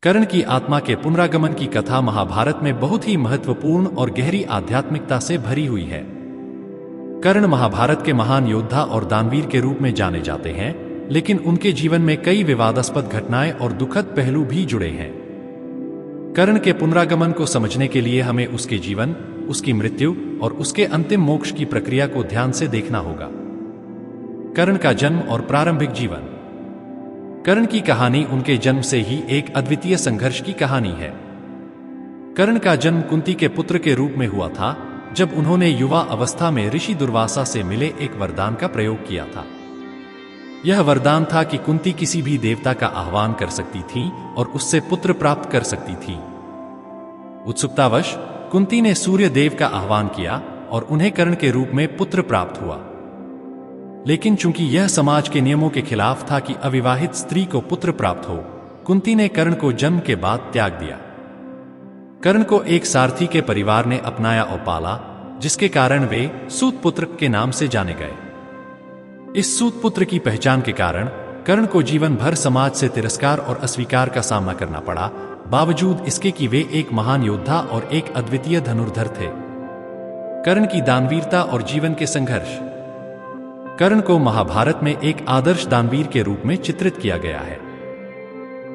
कर्ण की आत्मा के पुनरागमन की कथा महाभारत में बहुत ही महत्वपूर्ण और गहरी आध्यात्मिकता से भरी हुई है। कर्ण महाभारत के महान योद्धा और दानवीर के रूप में जाने जाते हैं, लेकिन उनके जीवन में कई विवादास्पद घटनाएं और दुखद पहलू भी जुड़े हैं। कर्ण के पुनरागमन को समझने के लिए हमें उसके जीवन, उसकी मृत्यु और उसके अंतिम मोक्ष की प्रक्रिया को ध्यान से देखना होगा। कर्ण का जन्म और प्रारंभिक जीवन। कर्ण की कहानी उनके जन्म से ही एक अद्वितीय संघर्ष की कहानी है। कर्ण का जन्म कुंती के पुत्र के रूप में हुआ था, जब उन्होंने युवा अवस्था में ऋषि दुर्वासा से मिले एक वरदान का प्रयोग किया था। यह वरदान था कि कुंती किसी भी देवता का आह्वान कर सकती थी और उससे पुत्र प्राप्त कर सकती थी। उत्सुकतावश कुंती ने सूर्य देव का आह्वान किया और उन्हें कर्ण के रूप में पुत्र प्राप्त हुआ। लेकिन चूंकि यह समाज के नियमों के खिलाफ था कि अविवाहित स्त्री को पुत्र प्राप्त हो, कुंती ने कर्ण को जन्म के बाद त्याग दिया। कर्ण को एक सारथी के परिवार ने अपनाया और पाला, जिसके कारण वे सूत पुत्र के नाम से जाने गए। इस सूत पुत्र की पहचान के कारण कर्ण को जीवन भर समाज से तिरस्कार और अस्वीकार का सामना करना पड़ा, बावजूद इसके कि वे एक महान योद्धा और एक अद्वितीय धनुर्धर थे। कर्ण की दानवीरता और जीवन के संघर्ष। कर्ण को महाभारत में एक आदर्श दानवीर के रूप में चित्रित किया गया है।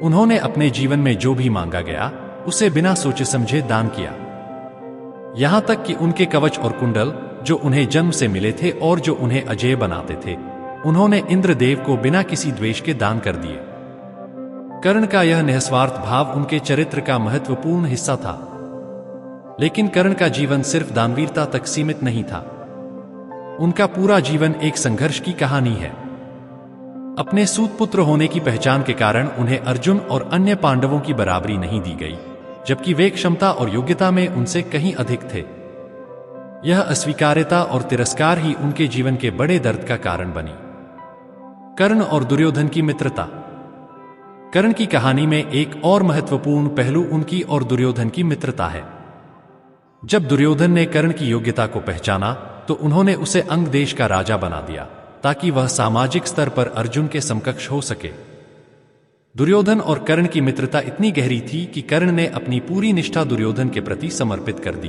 उन्होंने अपने जीवन में जो भी मांगा गया, उसे बिना सोचे समझे दान किया। यहां तक कि उनके कवच और कुंडल, जो उन्हें जन्म से मिले थे और जो उन्हें अजेय बनाते थे, उन्होंने इंद्रदेव को बिना किसी द्वेष के दान कर दिए। कर्ण का यह निस्वार्थ भाव उनके चरित्र का महत्वपूर्ण हिस्सा था। लेकिन कर्ण का जीवन सिर्फ दानवीरता तक सीमित नहीं था। उनका पूरा जीवन एक संघर्ष की कहानी है। अपने सूतपुत्र होने की पहचान के कारण उन्हें अर्जुन और अन्य पांडवों की बराबरी नहीं दी गई, जबकि वे क्षमता और योग्यता में उनसे कहीं अधिक थे। यह अस्वीकार्यता और तिरस्कार ही उनके जीवन के बड़े दर्द का कारण बनी। कर्ण और दुर्योधन की मित्रता। कर्ण की कहानी में एक और महत्वपूर्ण पहलू उनकी और दुर्योधन की मित्रता है। जब दुर्योधन ने कर्ण की योग्यता को पहचाना, तो उन्होंने उसे अंग देश का राजा बना दिया, ताकि वह सामाजिक स्तर पर अर्जुन के समकक्ष हो सके। दुर्योधन और कर्ण की मित्रता इतनी गहरी थी कि कर्ण ने अपनी पूरी निष्ठा दुर्योधन के प्रति समर्पित कर दी।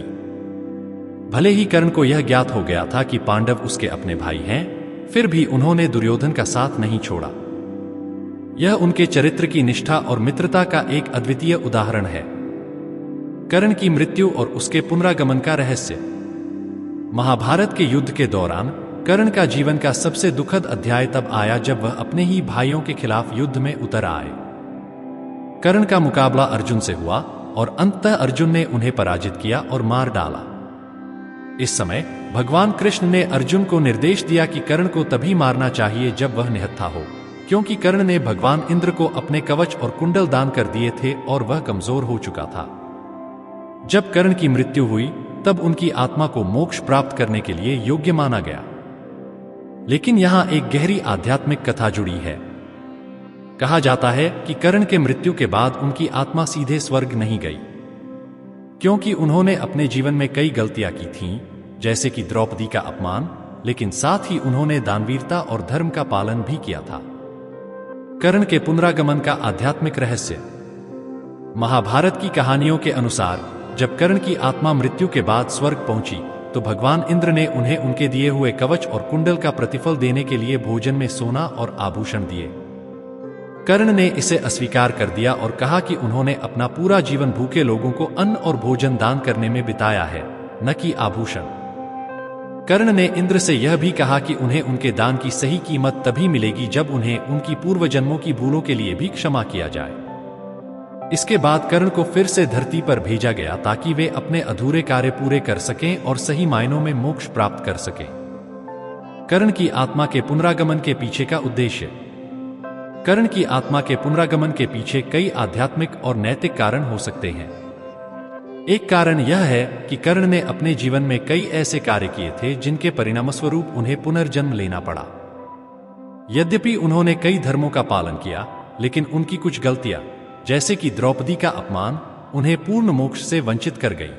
भले ही कर्ण को यह ज्ञात हो गया था कि पांडव उसके अपने भाई हैं, फिर भी उन्होंने दुर्योधन का साथ नहीं छोड़ा। यह उनके चरित्र की निष्ठा और मित्रता का एक अद्वितीय उदाहरण है। कर्ण की मृत्यु और उसके पुनरागमन का रहस्य। महाभारत के युद्ध के दौरान कर्ण का जीवन का सबसे दुखद अध्याय तब आया जब वह अपने ही भाइयों के खिलाफ युद्ध में उतर आए। कर्ण का मुकाबला अर्जुन से हुआ और अंततः अर्जुन ने उन्हें पराजित किया और मार डाला। इस समय भगवान कृष्ण ने अर्जुन को निर्देश दिया कि कर्ण को तभी मारना चाहिए जब वह निहत्था हो, क्योंकि कर्ण ने भगवान इंद्र को अपने कवच और कुंडल दान कर दिए थे और वह कमजोर हो चुका था। जब कर्ण की मृत्यु हुई, तब उनकी आत्मा को मोक्ष प्राप्त करने के लिए योग्य माना गया। लेकिन यहां एक गहरी आध्यात्मिक कथा जुड़ी है। कहा जाता है कि कर्ण के मृत्यु के बाद उनकी आत्मा सीधे स्वर्ग नहीं गई, क्योंकि उन्होंने अपने जीवन में कई गलतियां की थीं, जैसे कि द्रौपदी का अपमान, लेकिन साथ ही उन्होंने दानवीरता और धर्म का पालन भी किया था। कर्ण के पुनरागमन का आध्यात्मिक रहस्य। महाभारत की कहानियों के अनुसार जब कर्ण की आत्मा मृत्यु के बाद स्वर्ग पहुंची, तो भगवान इंद्र ने उन्हें उनके दिए हुए कवच और कुंडल का प्रतिफल देने के लिए भोजन में सोना और आभूषण दिए। कर्ण ने इसे अस्वीकार कर दिया और कहा कि उन्होंने अपना पूरा जीवन भूखे लोगों को अन्न और भोजन दान करने में बिताया है, न कि आभूषण। कर्ण ने इंद्र से यह भी कहा कि उन्हें उनके दान की सही कीमत तभी मिलेगी जब उन्हें उनकी पूर्व जन्मों की भूलों के लिए भी क्षमा किया जाए। इसके बाद कर्ण को फिर से धरती पर भेजा गया ताकि वे अपने अधूरे कार्य पूरे कर सकें और सही मायनों में मोक्ष प्राप्त कर सकें। कर्ण की आत्मा के पुनरागमन के पीछे का उद्देश्य। कर्ण की आत्मा के पुनरागमन के पीछे कई आध्यात्मिक और नैतिक कारण हो सकते हैं। एक कारण यह है कि कर्ण ने अपने जीवन में कई ऐसे कार्य किए थे जिनके परिणामस्वरूप उन्हें पुनर्जन्म लेना पड़ा। यद्यपि उन्होंने कई धर्मों का पालन किया, लेकिन उनकी कुछ गलतियां, जैसे कि द्रौपदी का अपमान, उन्हें पूर्ण मोक्ष से वंचित कर गई।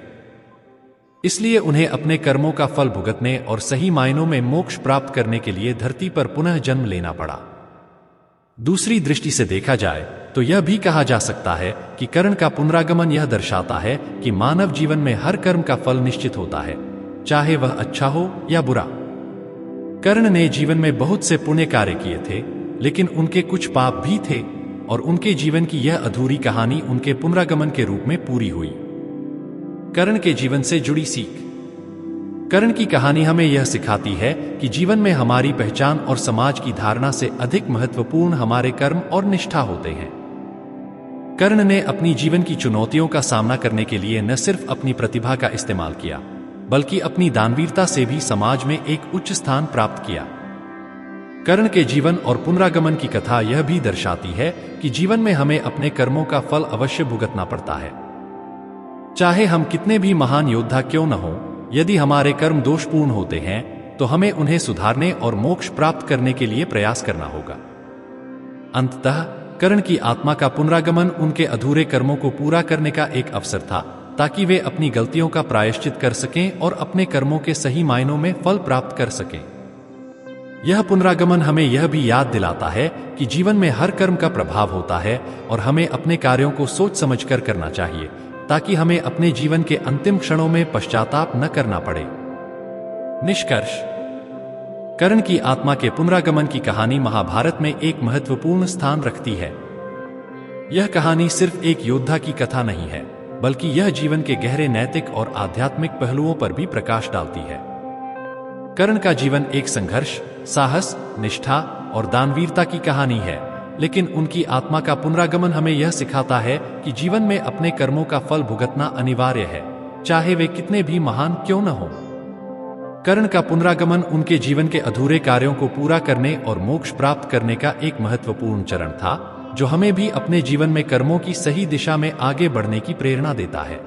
इसलिए उन्हें अपने कर्मों का फल भुगतने और सही मायनों में मोक्ष प्राप्त करने के लिए धरती पर पुनः जन्म लेना पड़ा। दूसरी दृष्टि से देखा जाए तो यह भी कहा जा सकता है कि कर्ण का पुनरागमन यह दर्शाता है कि मानव जीवन में हर कर्म का फल निश्चित होता है, चाहे वह अच्छा हो या बुरा। कर्ण ने जीवन में बहुत से पुण्य कार्य किए थे, लेकिन उनके कुछ पाप भी थे और उनके जीवन की यह अधूरी कहानी उनके पुनरागमन के रूप में पूरी हुई। कर्ण के जीवन से जुड़ी सीख। कर्ण की कहानी हमें यह सिखाती है कि जीवन में हमारी पहचान और समाज की धारणा से अधिक महत्वपूर्ण हमारे कर्म और निष्ठा होते हैं। कर्ण ने अपनी जीवन की चुनौतियों का सामना करने के लिए न सिर्फ अपनी प्रतिभा का इस्तेमाल किया, बल्कि अपनी दानवीरता से भी समाज में एक उच्च स्थान प्राप्त किया। कर्ण के जीवन और पुनरागमन की कथा यह भी दर्शाती है कि जीवन में हमें अपने कर्मों का फल अवश्य भुगतना पड़ता है। चाहे हम कितने भी महान योद्धा क्यों न हों, यदि हमारे कर्म दोषपूर्ण होते हैं तो हमें उन्हें सुधारने और मोक्ष प्राप्त करने के लिए प्रयास करना होगा। अंततः कर्ण की आत्मा का पुनरागमन उनके अधूरे कर्मों को पूरा करने का एक अवसर था, ताकि वे अपनी गलतियों का प्रायश्चित कर सकें और अपने कर्मों के सही मायनों में फल प्राप्त कर सकें। यह पुनरागमन हमें यह भी याद दिलाता है कि जीवन में हर कर्म का प्रभाव होता है और हमें अपने कार्यों को सोच समझकर करना चाहिए, ताकि हमें अपने जीवन के अंतिम क्षणों में पश्चाताप न करना पड़े। निष्कर्ष। कर्ण की आत्मा के पुनरागमन की कहानी महाभारत में एक महत्वपूर्ण स्थान रखती है। यह कहानी सिर्फ एक योद्धा की कथा नहीं है, बल्कि यह जीवन के गहरे नैतिक और आध्यात्मिक पहलुओं पर भी प्रकाश डालती है। कर्ण का जीवन एक संघर्ष, साहस, निष्ठा और दानवीरता की कहानी है, लेकिन उनकी आत्मा का पुनरागमन हमें यह सिखाता है कि जीवन में अपने कर्मों का फल भुगतना अनिवार्य है, चाहे वे कितने भी महान क्यों न हों। कर्ण का पुनरागमन उनके जीवन के अधूरे कार्यों को पूरा करने और मोक्ष प्राप्त करने का एक महत्वपूर्ण चरण था, जो हमें भी अपने जीवन में कर्मों की सही दिशा में आगे बढ़ने की प्रेरणा देता है।